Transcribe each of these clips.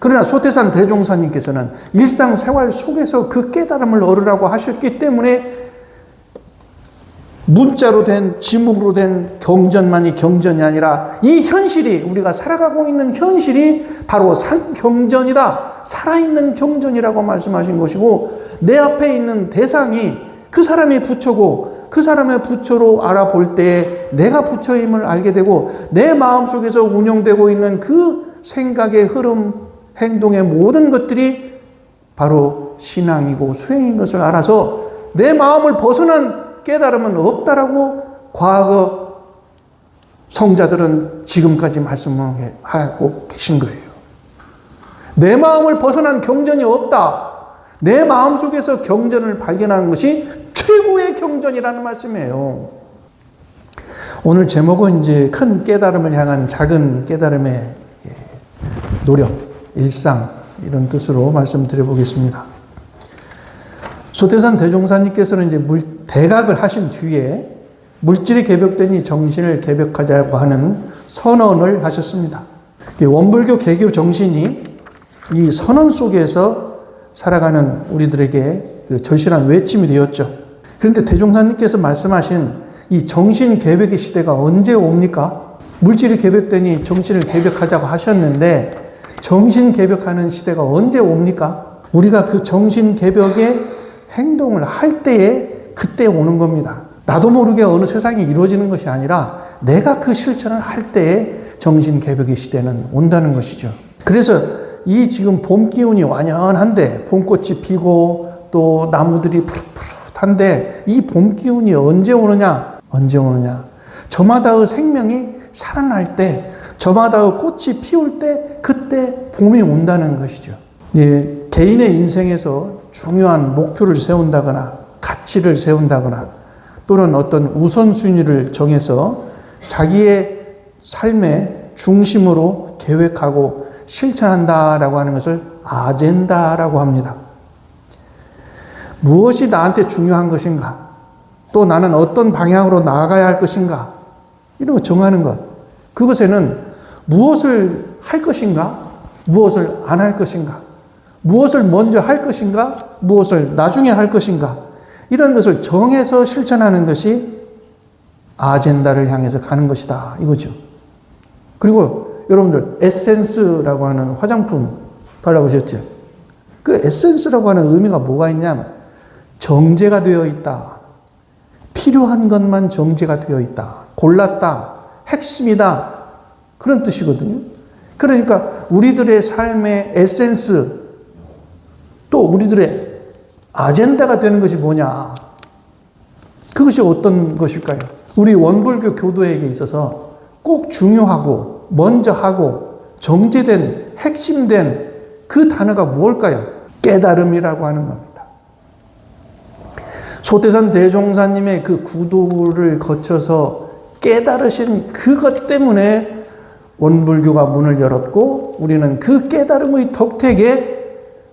그러나 소태산 대종사님께서는 일상생활 속에서 그 깨달음을 얻으라고 하셨기 때문에 문자로 된, 지문으로 된 경전만이 경전이 아니라 이 현실이, 우리가 살아가고 있는 현실이 바로 경전이다. 살아있는 경전이라고 말씀하신 것이고, 내 앞에 있는 대상이 그 사람의 부처고, 그 사람의 부처로 알아볼 때에 내가 부처임을 알게 되고, 내 마음속에서 운영되고 있는 그 생각의 흐름, 행동의 모든 것들이 바로 신앙이고 수행인 것을 알아서 내 마음을 벗어난 깨달음은 없다라고 과거 성자들은 지금까지 말씀하고 계신 거예요. 내 마음을 벗어난 경전이 없다. 내 마음속에서 경전을 발견하는 것이 최고의 경전이라는 말씀이에요. 오늘 제목은 이제 큰 깨달음을 향한 작은 깨달음의 노력, 일상, 이런 뜻으로 말씀드려 보겠습니다. 소태산 대종사님께서는 이제 대각을 하신 뒤에 물질이 개벽되니 정신을 개벽하자고 하는 선언을 하셨습니다. 원불교 개교 정신이 이 선언 속에서 살아가는 우리들에게 그 절실한 외침이 되었죠. 그런데 대종사님께서 말씀하신 이 정신 개벽의 시대가 언제 옵니까? 물질이 개벽되니 정신을 개벽하자고 하셨는데 정신 개벽하는 시대가 언제 옵니까? 우리가 그 정신 개벽의 행동을 할 때에 그때 오는 겁니다. 나도 모르게 어느 세상이 이루어지는 것이 아니라 내가 그 실천을 할 때에 정신 개벽의 시대는 온다는 것이죠. 그래서 이 지금 봄 기운이 완연한데 봄꽃이 피고 또 나무들이 푸릇푸릇한데 이 봄 기운이 언제 오느냐? 언제 오느냐? 저마다의 생명이 살아날 때, 저마다의 꽃이 피울 때, 그때 봄이 온다는 것이죠. 예, 개인의 인생에서 중요한 목표를 세운다거나 가치를 세운다거나 또는 어떤 우선순위를 정해서 자기의 삶의 중심으로 계획하고 실천한다라고 하는 것을 아젠다라고 합니다. 무엇이 나한테 중요한 것인가? 또 나는 어떤 방향으로 나아가야 할 것인가? 이런 거 정하는 것. 그것에는 무엇을 할 것인가? 무엇을 안 할 것인가? 무엇을 먼저 할 것인가? 무엇을 나중에 할 것인가? 이런 것을 정해서 실천하는 것이 아젠다를 향해서 가는 것이다. 이거죠. 그리고 여러분들 에센스라고 하는 화장품 발라보셨죠? 그 에센스라고 하는 의미가 뭐가 있냐면 정제가 되어 있다. 필요한 것만 정제가 되어 있다. 골랐다. 핵심이다. 그런 뜻이거든요. 그러니까 우리들의 삶의 에센스 또 우리들의 아젠다가 되는 것이 뭐냐? 그것이 어떤 것일까요? 우리 원불교 교도에게 있어서 꼭 중요하고 먼저 하고 정제된 핵심된 그 단어가 무엇일까요? 깨달음이라고 하는 겁니다. 소태산 대종사님의 그 구도를 거쳐서 깨달으신 그것 때문에 원불교가 문을 열었고 우리는 그 깨달음의 덕택에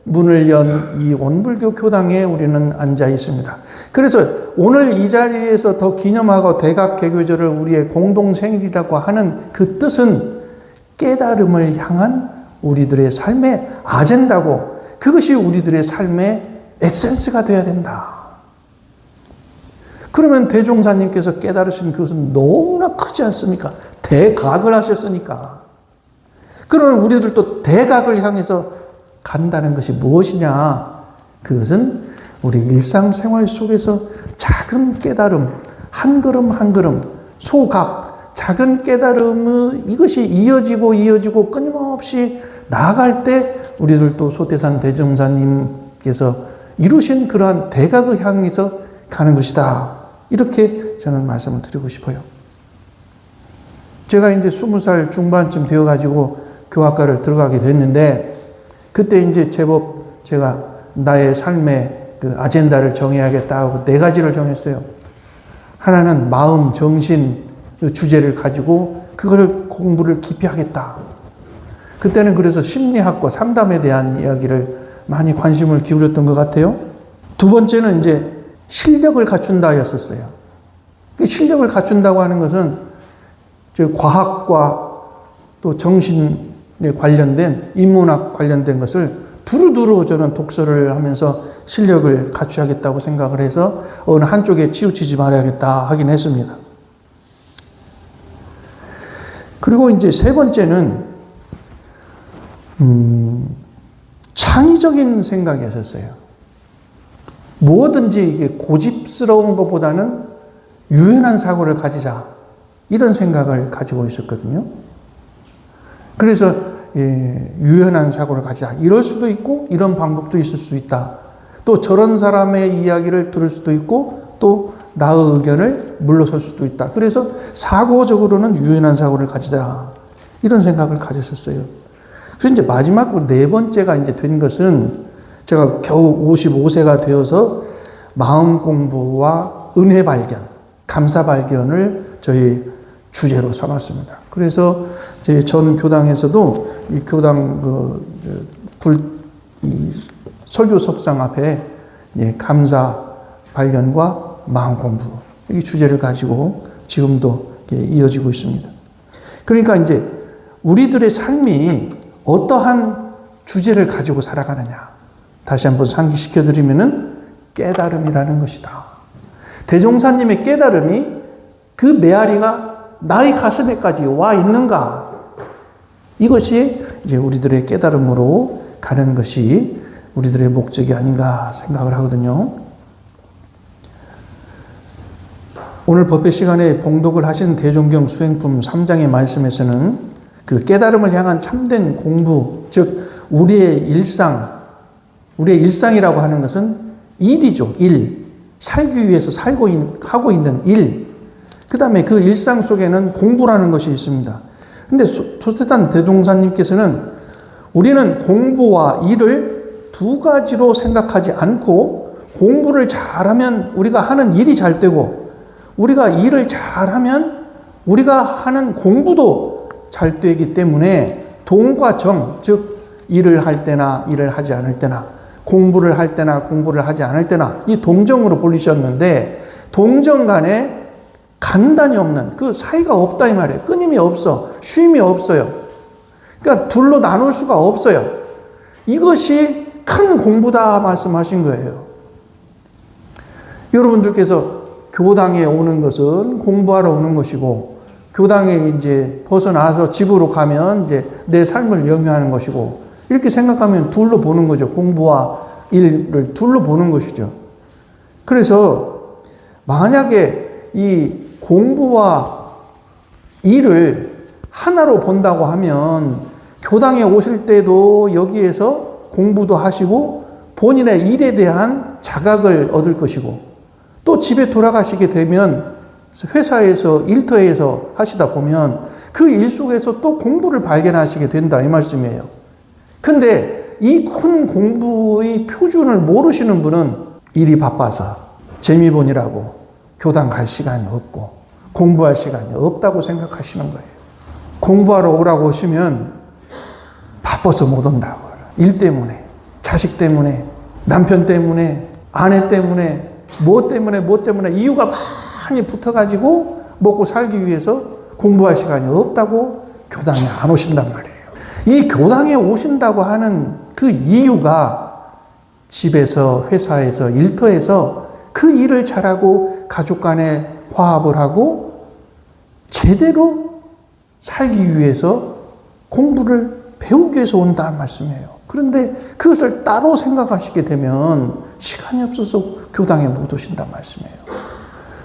문을 연 이 원불교 교당에 우리는 앉아 있습니다. 그래서 오늘 이 자리에서 더 기념하고 대각개교절을 우리의 공동생일이라고 하는 그 뜻은 깨달음을 향한 우리들의 삶의 아젠다고 그것이 우리들의 삶의 에센스가 되어야 된다. 그러면 대종사님께서 깨달으신 그것은 너무나 크지 않습니까? 대각을 하셨으니까. 그러면 우리들도 대각을 향해서 간다는 것이 무엇이냐? 그것은 우리 일상생활 속에서 작은 깨달음, 한 걸음 한 걸음, 소각, 작은 깨달음의 이것이 이어지고 끊임없이 나아갈 때 우리들도 소태산 대종사님께서 이루신 그러한 대각을 향해서 가는 것이다. 이렇게 저는 말씀을 드리고 싶어요. 제가 이제 20살 중반쯤 되어가지고 교학과를 들어가게 됐는데 그때 이제 제법 제가 나의 삶의 그 아젠다를 정해야겠다 하고 4가지를 정했어요. 하나는 마음, 정신 주제를 가지고 그걸 공부를 깊이 하겠다. 그때는 그래서 심리학과 상담에 대한 이야기를 많이 관심을 기울였던 것 같아요. 두 번째는 이제 실력을 갖춘다였었어요. 실력을 갖춘다고 하는 것은 과학과 또 정신 관련된, 인문학 관련된 것을 두루두루 저는 독서를 하면서 실력을 갖춰야겠다고 생각을 해서 어느 한쪽에 치우치지 말아야겠다 하긴 했습니다. 그리고 이제 세 번째는, 창의적인 생각이었어요. 뭐든지 이게 고집스러운 것보다는 유연한 사고를 가지자. 이런 생각을 가지고 있었거든요. 그래서 유연한 사고를 가지자. 이럴 수도 있고 이런 방법도 있을 수 있다. 또 저런 사람의 이야기를 들을 수도 있고 또 나의 의견을 물러설 수도 있다. 그래서 사고적으로는 유연한 사고를 가지자. 이런 생각을 가졌었어요. 그래서 이제 마지막 네 번째가 이제 된 것은 제가 겨우 55세가 되어서 마음 공부와 은혜 발견, 감사 발견을 저희 주제로 삼았습니다. 그래서 제 전 교당에서도 이 교당 설교석상 앞에 감사 발견과 마음 공부 이 주제를 가지고 지금도 이어지고 있습니다. 그러니까 이제 우리들의 삶이 어떠한 주제를 가지고 살아가느냐. 다시 한번 상기시켜 드리면은 깨달음이라는 것이다. 대종사님의 깨달음이 그 메아리가 나의 가슴에까지 와 있는가? 이것이 이제 우리들의 깨달음으로 가는 것이 우리들의 목적이 아닌가 생각을 하거든요. 오늘 법회 시간에 봉독을 하신 대종경 수행품 3장의 말씀에서는 그 깨달음을 향한 참된 공부, 즉 우리의 일상이라고 하는 것은 일이죠. 일. 살기 위해서 하고 있는 일. 그 다음에 그 일상 속에는 공부라는 것이 있습니다. 근데 소태단 대종사님께서는 우리는 공부와 일을 두 가지로 생각하지 않고 공부를 잘하면 우리가 하는 일이 잘 되고 우리가 일을 잘하면 우리가 하는 공부도 잘 되기 때문에 동과 정, 즉 일을 할 때나 일을 하지 않을 때나 공부를 할 때나 공부를 하지 않을 때나 이 동정으로 보이셨는데 동정 간에 간단이 없는 그 사이가 없다 이 말이에요. 끊임이 없어. 쉼이 없어요. 그러니까 둘로 나눌 수가 없어요. 이것이 큰 공부다 말씀하신 거예요. 여러분들께서 교당에 오는 것은 공부하러 오는 것이고 교당에 이제 벗어나서 집으로 가면 이제 내 삶을 영위하는 것이고 이렇게 생각하면 둘로 보는 거죠. 공부와 일을 둘로 보는 것이죠. 그래서 만약에 이 공부와 일을 하나로 본다고 하면 교당에 오실 때도 여기에서 공부도 하시고 본인의 일에 대한 자각을 얻을 것이고 또 집에 돌아가시게 되면 회사에서 일터에서 하시다 보면 그 일 속에서 또 공부를 발견하시게 된다 이 말씀이에요. 근데 이 큰 공부의 표준을 모르시는 분은 일이 바빠서 재미본이라고 교당 갈 시간이 없고 공부할 시간이 없다고 생각하시는 거예요. 공부하러 오라고 오시면 바빠서 못 온다고. 일 때문에, 자식 때문에, 남편 때문에, 아내 때문에, 뭐 때문에 이유가 많이 붙어가지고 먹고 살기 위해서 공부할 시간이 없다고 교당에 안 오신단 말이에요. 이 교당에 오신다고 하는 그 이유가 집에서, 회사에서, 일터에서 그 일을 잘하고 가족 간에 화합을 하고 제대로 살기 위해서 공부를 배우기 위해서 온다는 말씀이에요. 그런데 그것을 따로 생각하시게 되면 시간이 없어서 교당에 못 오신단 말씀이에요.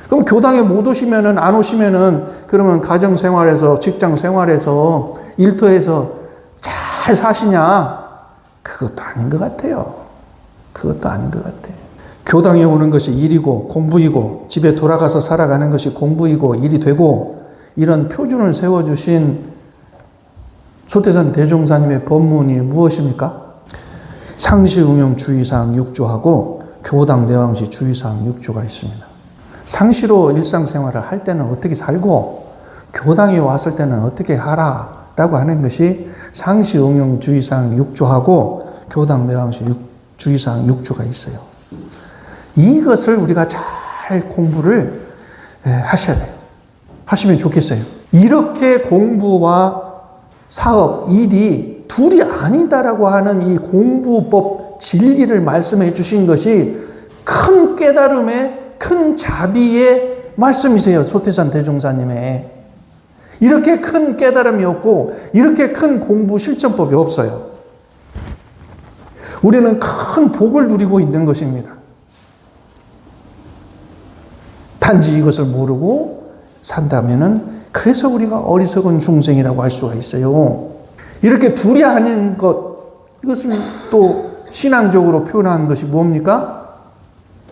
그럼 교당에 못 오시면은, 안 오시면은, 그러면 가정생활에서, 직장생활에서, 일터에서 잘 사시냐? 그것도 아닌 것 같아요. 그것도 아닌 것 같아요. 교당에 오는 것이 일이고 공부이고 집에 돌아가서 살아가는 것이 공부이고 일이 되고 이런 표준을 세워주신 소태산 대종사님의 법문이 무엇입니까? 상시응용 주의사항 6조하고 교당 내왕시 주의사항 6조가 있습니다. 상시로 일상생활을 할 때는 어떻게 살고 교당에 왔을 때는 어떻게 하라라고 하는 것이 상시응용 주의사항 6조하고 교당 내왕시 주의사항 6조가 있어요. 이것을 우리가 잘 공부를 하셔야 돼요. 하시면 좋겠어요. 이렇게 공부와 사업, 일이 둘이 아니다라고 하는 이 공부법 진리를 말씀해 주신 것이 큰 깨달음의, 큰 자비의 말씀이세요. 소태산 대종사님의. 이렇게 큰 깨달음이 없고 이렇게 큰 공부 실천법이 없어요. 우리는 큰 복을 누리고 있는 것입니다. 단지 이것을 모르고 산다면은 그래서 우리가 어리석은 중생이라고 할 수가 있어요. 이렇게 둘이 아닌 것, 이것을 또 신앙적으로 표현하는 것이 뭡니까?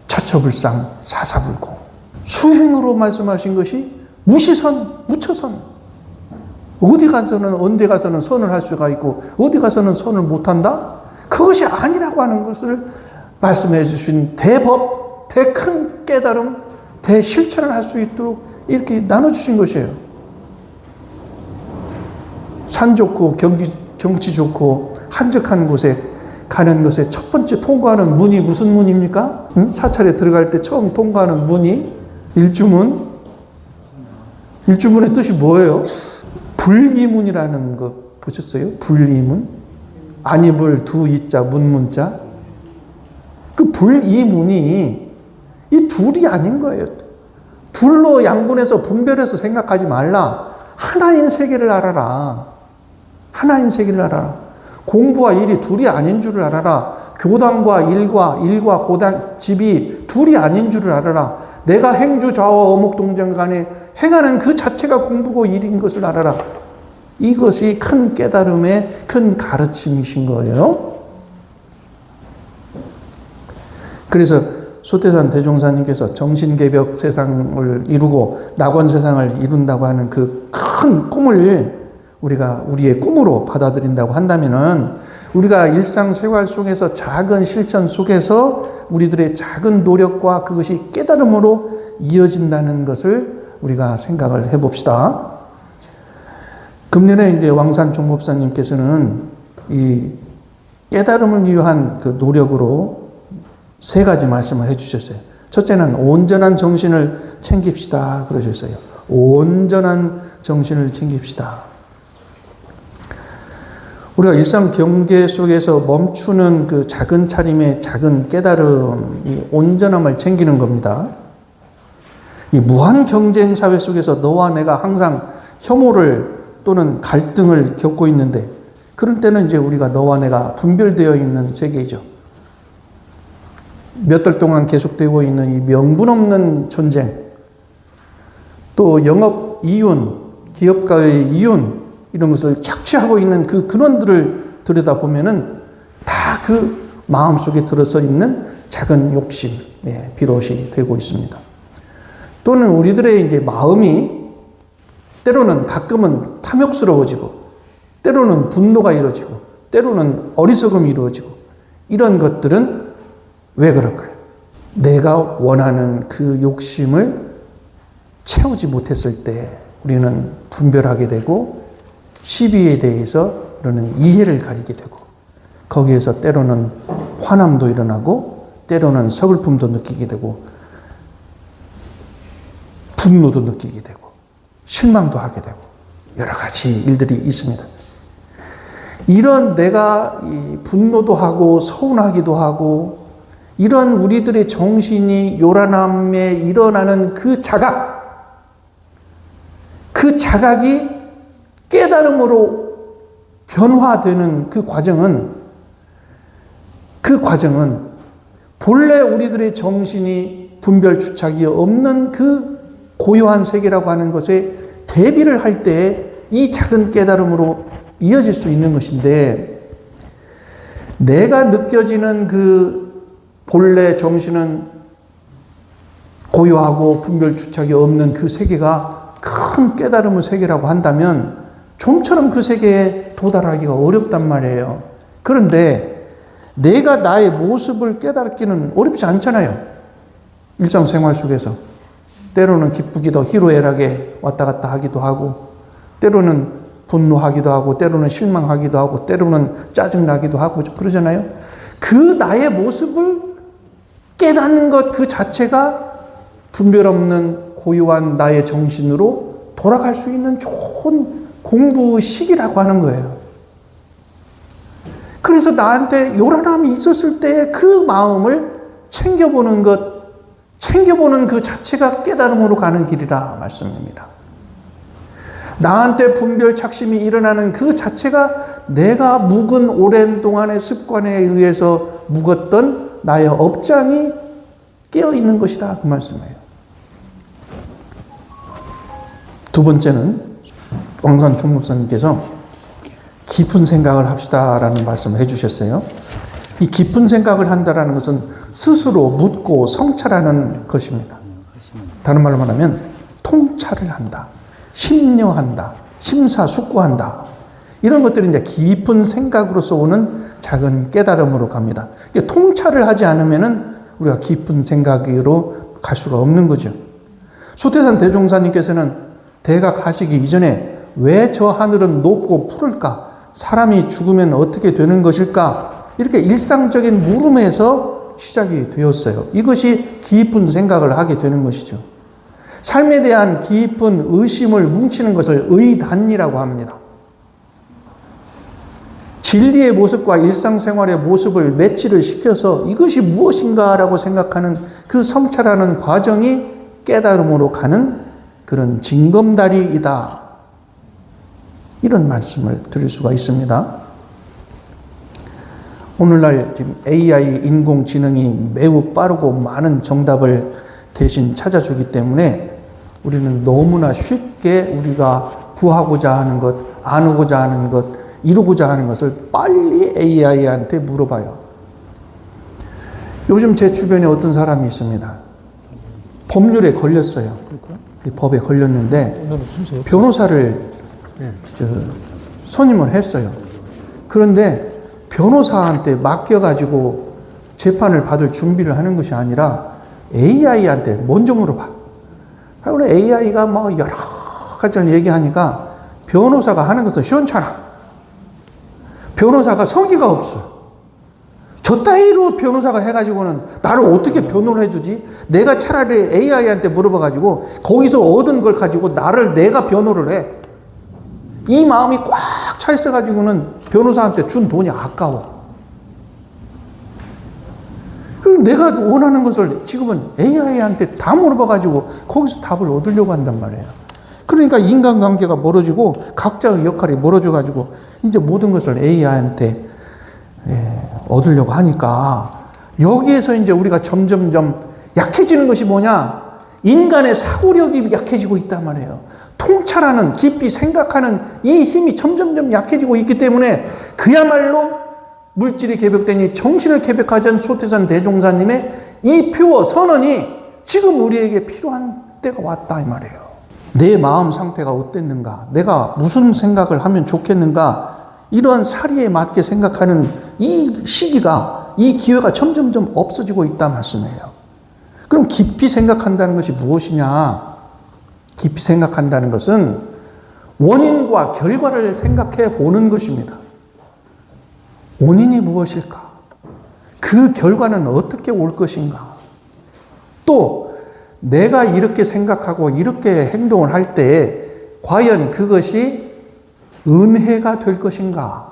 처처불상 사사불공. 수행으로 말씀하신 것이 무시선, 무처선. 어디 가서는, 언제 가서는 선을 할 수가 있고 어디 가서는 선을 못한다? 그것이 아니라고 하는 것을 말씀해 주신 대법, 대큰 깨달음, 대실천을 할 수 있도록 이렇게 나눠주신 것이에요. 산 좋고 경치 좋고 한적한 곳에 가는 것에 첫 번째 통과하는 문이 무슨 문입니까? 사찰에 들어갈 때 처음 통과하는 문이 일주문. 일주문의 뜻이 뭐예요? 불이문이라는 거 보셨어요? 불이문. 안이불 두 이자 문문자. 그 불이문이 이 둘이 아닌 거예요. 둘로 양분해서 분별해서 생각하지 말라. 하나인 세계를 알아라. 하나인 세계를 알아라. 공부와 일이 둘이 아닌 줄을 알아라. 교당과 일과 고당, 집이 둘이 아닌 줄을 알아라. 내가 행주 좌와 어묵동정 간에 행하는 그 자체가 공부고 일인 것을 알아라. 이것이 큰 깨달음의 큰 가르침이신 거예요. 그래서 소태산 대종사님께서 정신개벽 세상을 이루고 낙원 세상을 이룬다고 하는 그 큰 꿈을 우리가 우리의 꿈으로 받아들인다고 한다면은 우리가 일상생활 속에서 작은 실천 속에서 우리들의 작은 노력과 그것이 깨달음으로 이어진다는 것을 우리가 생각을 해봅시다. 금년에 이제 왕산 총법사님께서는 이 깨달음을 위한 그 노력으로 세 가지 말씀을 해주셨어요. 첫째는 온전한 정신을 챙깁시다 그러셨어요. 온전한 정신을 챙깁시다. 우리가 일상 경계 속에서 멈추는 그 작은 차림의 작은 깨달음, 이 온전함을 챙기는 겁니다. 이 무한 경쟁 사회 속에서 너와 내가 항상 혐오를 또는 갈등을 겪고 있는데, 그럴 때는 이제 우리가 너와 내가 분별되어 있는 세계이죠. 몇 달 동안 계속되고 있는 이 명분 없는 전쟁, 또 영업 이윤, 기업가의 이윤, 이런 것을 착취하고 있는 그 근원들을 들여다보면은 다 그 마음속에 들어서 있는 작은 욕심, 비롯이 되고 있습니다. 또는 우리들의 이제 마음이 때로는 가끔은 탐욕스러워지고, 때로는 분노가 이루어지고, 때로는 어리석음이 이루어지고, 이런 것들은 왜 그럴까요? 내가 원하는 그 욕심을 채우지 못했을 때 우리는 분별하게 되고 시비에 대해서 우리는 이해를 가리게 되고 거기에서 때로는 화남도 일어나고 때로는 서글픔도 느끼게 되고 분노도 느끼게 되고 실망도 하게 되고 여러 가지 일들이 있습니다. 이런 내가 분노도 하고 서운하기도 하고 이런 우리들의 정신이 요란함에 일어나는 그 자각이 깨달음으로 변화되는 그 과정은 본래 우리들의 정신이 분별 주착이 없는 그 고요한 세계라고 하는 것에 대비를 할 때 이 작은 깨달음으로 이어질 수 있는 것인데, 내가 느껴지는 그 본래 정신은 고요하고 분별 주착이 없는 그 세계가 큰 깨달음의 세계라고 한다면 좀처럼 그 세계에 도달하기가 어렵단 말이에요. 그런데 내가 나의 모습을 깨닫기는 어렵지 않잖아요. 일상생활 속에서 때로는 기쁘기도 희로애락에 왔다 갔다 하기도 하고, 때로는 분노하기도 하고, 때로는 실망하기도 하고, 때로는 짜증나기도 하고 그러잖아요. 그 나의 모습을 깨닫는 것 그 자체가 분별 없는 고요한 나의 정신으로 돌아갈 수 있는 좋은 공부 시기라고 하는 거예요. 그래서 나한테 요란함이 있었을 때 그 마음을 챙겨보는 그 자체가 깨달음으로 가는 길이라 말씀입니다. 나한테 분별 착심이 일어나는 그 자체가 내가 묵은 오랜 동안의 습관에 의해서 묵었던 나의 업장이 깨어있는 것이다, 그 말씀이에요. 두 번째는 왕산 총목사님께서 깊은 생각을 합시다라는 말씀을 해주셨어요. 이 깊은 생각을 한다라는 것은 스스로 묻고 성찰하는 것입니다. 다른 말로 말하면 통찰을 한다, 심려한다, 심사숙고한다. 이런 것들이 이제 깊은 생각으로서 오는 작은 깨달음으로 갑니다. 통찰을 하지 않으면은 우리가 깊은 생각으로 갈 수가 없는 거죠. 소태산 대종사님께서는 대가 가시기 이전에 왜 저 하늘은 높고 푸를까? 사람이 죽으면 어떻게 되는 것일까? 이렇게 일상적인 물음에서 시작이 되었어요. 이것이 깊은 생각을 하게 되는 것이죠. 삶에 대한 깊은 의심을 뭉치는 것을 의단이라고 합니다. 진리의 모습과 일상생활의 모습을 매치를 시켜서 이것이 무엇인가라고 생각하는 그 성찰하는 과정이 깨달음으로 가는 그런 징검다리이다. 이런 말씀을 드릴 수가 있습니다. 오늘날 지금 AI 인공지능이 매우 빠르고 많은 정답을 대신 찾아주기 때문에 우리는 너무나 쉽게 우리가 구하고자 하는 것, 아누고자 하는 것, 이루고자 하는 것을 빨리 AI한테 물어봐요. 요즘 제 주변에 어떤 사람이 있습니다. 법률에 걸렸어요. 법에 걸렸는데 변호사를 선임을 했어요. 그런데 변호사한테 맡겨가지고 재판을 받을 준비를 하는 것이 아니라 AI한테 먼저 물어봐. 그래 AI가 뭐 여러 가지를 얘기하니까 변호사가 하는 것은 시원찮아. 변호사가 성기가 없어. 저 따위로 변호사가 해가지고는 나를 어떻게 변호를 해주지? 내가 차라리 AI한테 물어봐가지고 거기서 얻은 걸 가지고 내가 변호를 해. 이 마음이 꽉 차 있어가지고는 변호사한테 준 돈이 아까워. 그럼 내가 원하는 것을 지금은 AI한테 다 물어봐가지고 거기서 답을 얻으려고 한단 말이에요. 그러니까 인간관계가 멀어지고 각자의 역할이 멀어져가지고 이제 모든 것을 AI한테 얻으려고 하니까 여기에서 이제 우리가 점점점 약해지는 것이 뭐냐? 인간의 사고력이 약해지고 있단 말이에요. 통찰하는, 깊이 생각하는 이 힘이 점점점 약해지고 있기 때문에 그야말로 물질이 개벽되니 정신을 개벽하자는 소태산 대종사님의 이 표어 선언이 지금 우리에게 필요한 때가 왔다 이 말이에요. 내 마음 상태가 어땠는가? 내가 무슨 생각을 하면 좋겠는가? 이러한 사리에 맞게 생각하는 이 시기가, 이 기회가 점점점 없어지고 있다 말씀이에요. 그럼 깊이 생각한다는 것이 무엇이냐? 깊이 생각한다는 것은 원인과 결과를 생각해 보는 것입니다. 원인이 무엇일까? 그 결과는 어떻게 올 것인가? 또 내가 이렇게 생각하고 이렇게 행동을 할 때 과연 그것이 은혜가 될 것인가?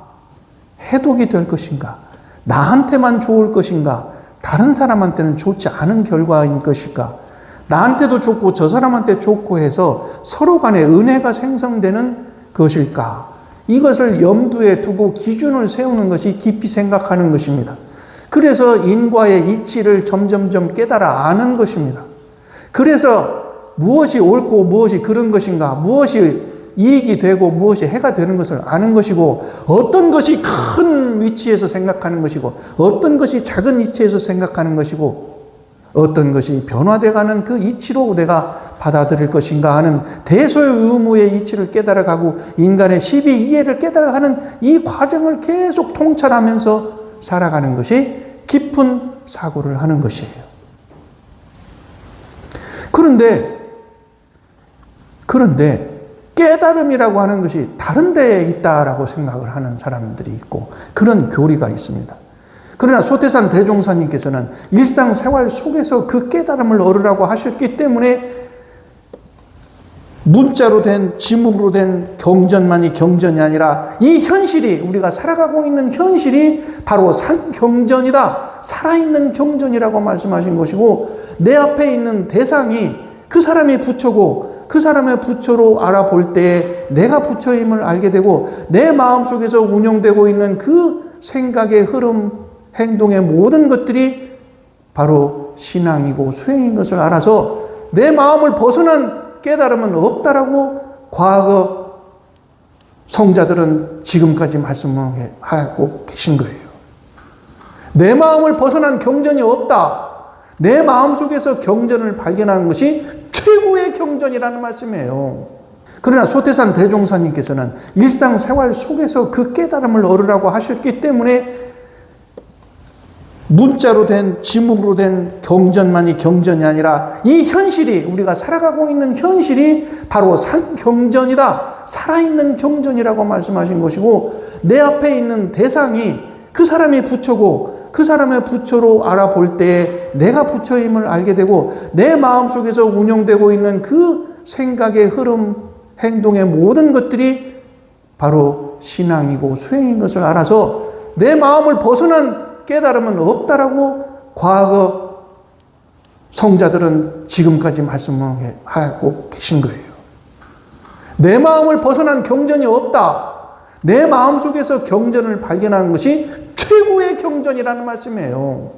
해독이 될 것인가? 나한테만 좋을 것인가? 다른 사람한테는 좋지 않은 결과인 것일까? 나한테도 좋고 저 사람한테 좋고 해서 서로 간에 은혜가 생성되는 것일까? 이것을 염두에 두고 기준을 세우는 것이 깊이 생각하는 것입니다. 그래서 인과의 이치를 점점점 깨달아 아는 것입니다. 그래서 무엇이 옳고 무엇이 그른 것인가, 무엇이 이익이 되고 무엇이 해가 되는 것을 아는 것이고, 어떤 것이 큰 위치에서 생각하는 것이고 어떤 것이 작은 위치에서 생각하는 것이고 어떤 것이 변화돼가는 그 이치로 내가 받아들일 것인가 하는 대소의무의 이치를 깨달아가고 인간의 시비이해를 깨달아가는 이 과정을 계속 통찰하면서 살아가는 것이 깊은 사고를 하는 것이에요. 그런데 깨달음이라고 하는 것이 다른 데에 있다라고 생각을 하는 사람들이 있고 그런 교리가 있습니다. 그러나 소태산 대종사님께서는 일상생활 속에서 그 깨달음을 얻으라고 하셨기 때문에 문자로 된, 지문으로 된 경전만이 경전이 아니라 이 현실이, 우리가 살아가고 있는 현실이 바로 경전이다. 살아있는 경전이라고 말씀하신 것이고, 내 앞에 있는 대상이 그 사람의 부처고, 그 사람의 부처로 알아볼 때에 내가 부처임을 알게 되고, 내 마음속에서 운영되고 있는 그 생각의 흐름, 행동의 모든 것들이 바로 신앙이고 수행인 것을 알아서 내 마음을 벗어난 깨달음은 없다라고 과거 성자들은 지금까지 말씀하고 계신 거예요. 내 마음을 벗어난 경전이 없다. 내 마음속에서 경전을 발견하는 것이 최고의 경전이라는 말씀이에요. 그러나 소태산 대종사님께서는 일상생활 속에서 그 깨달음을 얻으라고 하셨기 때문에 문자로 된, 지문으로 된 경전만이 경전이 아니라 이 현실이, 우리가 살아가고 있는 현실이 바로 경전이다. 살아있는 경전이라고 말씀하신 것이고, 내 앞에 있는 대상이 그 사람의 부처고, 그 사람의 부처로 알아볼 때에 내가 부처임을 알게 되고, 내 마음속에서 운영되고 있는 그 생각의 흐름, 행동의 모든 것들이 바로 신앙이고 수행인 것을 알아서 내 마음을 벗어난 깨달음은 없다라고 과거 성자들은 지금까지 말씀하고 계신 거예요. 내 마음을 벗어난 경전이 없다. 내 마음속에서 경전을 발견하는 것이 최고의 경전이라는 말씀이에요.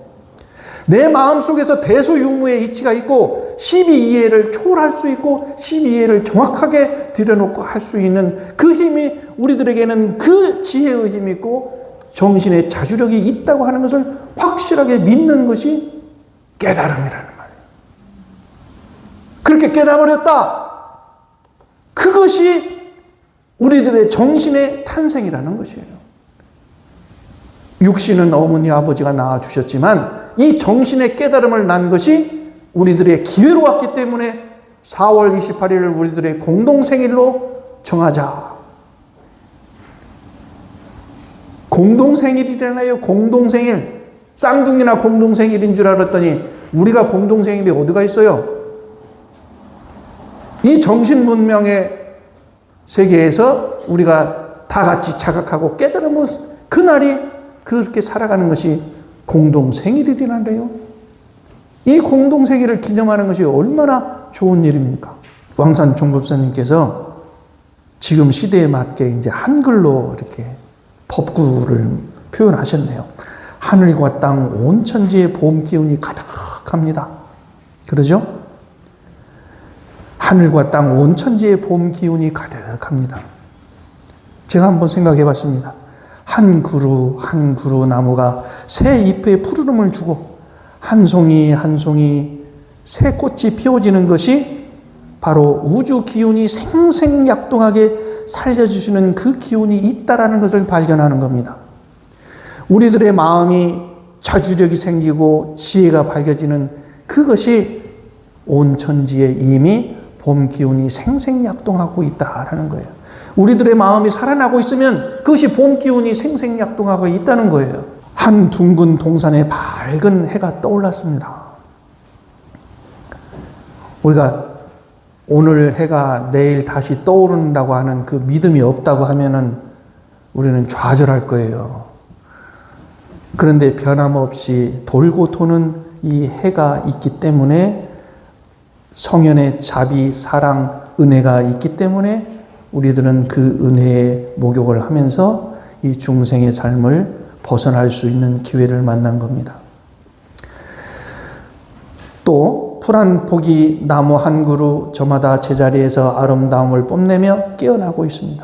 내 마음속에서 대소유무의 이치가 있고 12이해를 초월할 수 있고 12이해를 정확하게 들여놓고 할 수 있는 그 힘이, 우리들에게는 그 지혜의 힘이 있고 정신의 자주력이 있다고 하는 것을 확실하게 믿는 것이 깨달음이라는 말이에요. 그렇게 깨달아버렸다. 그것이 우리들의 정신의 탄생이라는 것이에요. 육신은 어머니 아버지가 낳아주셨지만 이 정신의 깨달음을 난 것이 우리들의 기회로 왔기 때문에 4월 28일을 우리들의 공동생일로 정하자. 공동생일이잖아요. 공동생일. 쌍둥이나 공동생일인 줄 알았더니 우리가 공동생일이 어디가 있어요? 이 정신문명의 세계에서 우리가 다 같이 자각하고 깨달으면 그날이 그렇게 살아가는 것이 공동생일이라는데요. 이 공동생일을 기념하는 것이 얼마나 좋은 일입니까? 왕산 종법사님께서 지금 시대에 맞게 이제 한글로 이렇게 법구를 표현하셨네요. 하늘과 땅 온 천지의 봄 기운이 가득합니다. 그러죠? 하늘과 땅 온 천지의 봄 기운이 가득합니다. 제가 한번 생각해 봤습니다. 한 그루 한 그루 나무가 새 잎에 푸르름을 주고 한 송이 한 송이 새 꽃이 피어지는 것이 바로 우주 기운이 생생약동하게 살려주시는 그 기운이 있다라는 것을 발견하는 겁니다. 우리들의 마음이 자주력이 생기고 지혜가 밝혀지는 그것이 온 천지에 이미 봄 기운이 생생약동하고 있다라는 거예요. 우리들의 마음이 살아나고 있으면 그것이 봄 기운이 생생약동하고 있다는 거예요. 한 둥근 동산에 밝은 해가 떠올랐습니다. 우리가 오늘 해가 내일 다시 떠오른다고 하는 그 믿음이 없다고 하면은 우리는 좌절할 거예요. 그런데 변함없이 돌고 도는 이 해가 있기 때문에 성현의 자비, 사랑, 은혜가 있기 때문에 우리들은 그 은혜의 목욕을 하면서 이 중생의 삶을 벗어날 수 있는 기회를 만난 겁니다. 또 풀 한 포기 나무 한 그루 저마다 제자리에서 아름다움을 뽐내며 깨어나고 있습니다.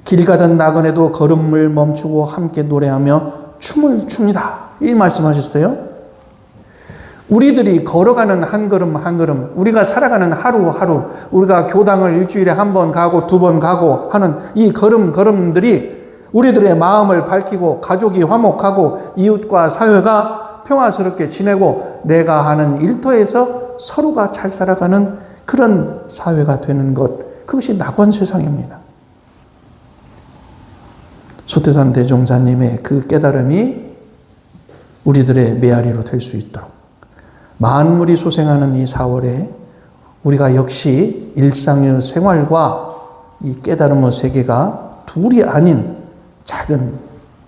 길 가던 나그네도 걸음을 멈추고 함께 노래하며 춤을 춥니다. 이 말씀하셨어요. 우리들이 걸어가는 한 걸음 한 걸음, 우리가 살아가는 하루하루, 우리가 교당을 일주일에 한 번 가고 두 번 가고 하는 이 걸음들이 우리들의 마음을 밝히고 가족이 화목하고 이웃과 사회가 평화스럽게 지내고 내가 하는 일터에서 서로가 잘 살아가는 그런 사회가 되는 것, 그것이 낙원 세상입니다. 소태산 대종사님의 그 깨달음이 우리들의 메아리로 될 수 있도록 만물이 소생하는 이 4월에 우리가 역시 일상의 생활과 이 깨달음의 세계가 둘이 아닌 작은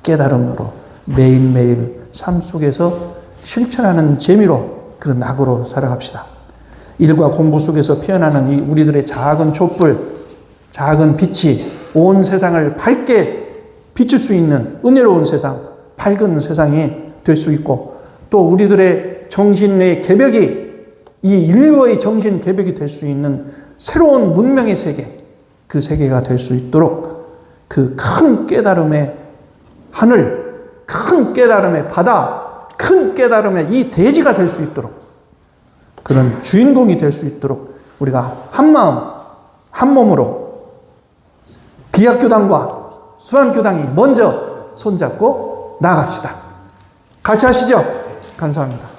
깨달음으로 매일매일 삶 속에서 실천하는 재미로 그런 낙으로 살아갑시다. 일과 공부 속에서 피어나는 이 우리들의 작은 촛불, 작은 빛이 온 세상을 밝게 비출 수 있는 은혜로운 세상, 밝은 세상이 될 수 있고, 또 우리들의 정신의 개벽이 이 인류의 정신 개벽이 될 수 있는 새로운 문명의 세계, 그 세계가 될 수 있도록 그 큰 깨달음의 하늘, 큰 깨달음의 바다, 큰 깨달음의 이 대지가 될 수 있도록, 그런 주인공이 될 수 있도록 우리가 한 마음, 한 몸으로 비학교당과 수안교당이 먼저 손잡고 나아갑시다. 같이 하시죠. 감사합니다.